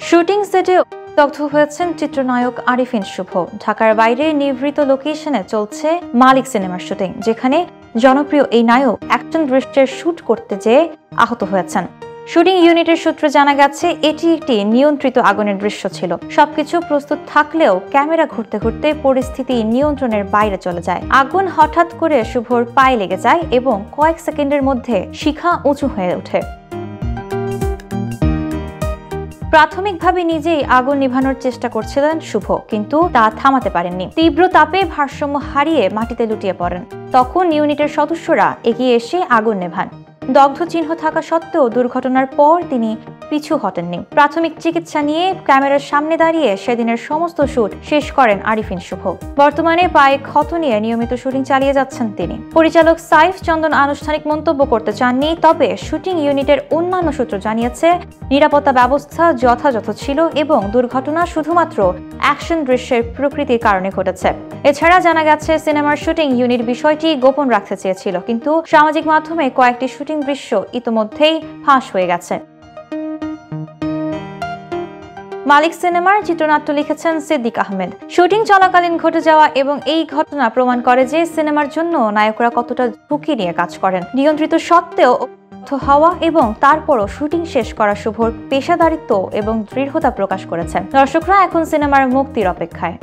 Shooting সেটে দগ্ধ হয়েছেন চিত্রনায়ক আরিফিন শুভ। ঢাকার বাইরে নিভৃত লোকেশনে চলছে মালিক সিনেমার শুটিং, যেখানে জনপ্রিয় এই নায়ক অ্যাকশন দৃশ্যের শুট করতে যেয়ে আহত হয়েছেন। শুটিং ইউনিটের সূত্রে জানা গেছে, এটি একটি নিয়ন্ত্রিত আগুনের দৃশ্য ছিল। সবকিছু প্রস্তুত থাকলেও ক্যামেরা ঘুরতে ঘুরতে পরিস্থিতি নিয়ন্ত্রণের বাইরে চলে যায়। আগুন হঠাৎ করে শুভর পায়ে লেগে যায় এবং কয়েক সেকেন্ডের মধ্যে শিখা উঁচু হয়ে ওঠে। প্রাথমিকভাবে নিজেই আগুন নিভানোর চেষ্টা করছিলেন শুভ, কিন্তু তা থামাতে পারেননি। তীব্র তাপে ভারসাম্য হারিয়ে মাটিতে লুটিয়ে পড়েন। তখন ইউনিটের সদস্যরা এগিয়ে এসে আগুন নেভান। দগ্ধ চিহ্ন থাকা সত্ত্বেও দুর্ঘটনার পর তিনি পিছু হটেননি। প্রাথমিক চিকিৎসা নিয়ে ক্যামেরার সামনে দাঁড়িয়ে সেদিনের সমস্ত শুট শেষ করেন আরিফিন শুভ। বর্তমানে পায়ে ক্ষত নিয়ে নিয়মিত শুটিং চালিয়ে যাচ্ছেন তিনি। পরিচালক সাইফ চন্দন আনুষ্ঠানিক মন্তব্য করতে চাননি, তবে শুটিং ইউনিটের অন্যান্য সূত্র জানিয়েছে নিরাপত্তা ব্যবস্থা যথাযথ ছিল এবং দুর্ঘটনা শুধুমাত্র অ্যাকশন দৃশ্যের প্রকৃতির কারণে ঘটেছে। এছাড়া জানা গেছে, সিনেমার শুটিং ইউনিট বিষয়টি গোপন রাখতে চেয়েছিল, কিন্তু সামাজিক মাধ্যমে কয়েকটি শুটিং দৃশ্য ইতোমধ্যেই ফাঁস হয়ে গেছে। মালিক সিনেমার চিত্রনাট্য লিখেছেন সিদ্দিক আহমেদ। শুটিং চলাকালীন ঘটে যাওয়া এবং এই ঘটনা প্রমাণ করে যে সিনেমার জন্য নায়করা কতটা ঝুঁকি নিয়ে কাজ করেন। নিয়ন্ত্রিত সত্ত্বেও হওয়া এবং তারপরও শুটিং শেষ করা শুভর পেশাদারিত্ব এবং দৃঢ়তা প্রকাশ করেছেন। দর্শকরা এখন সিনেমার মুক্তির অপেক্ষায়।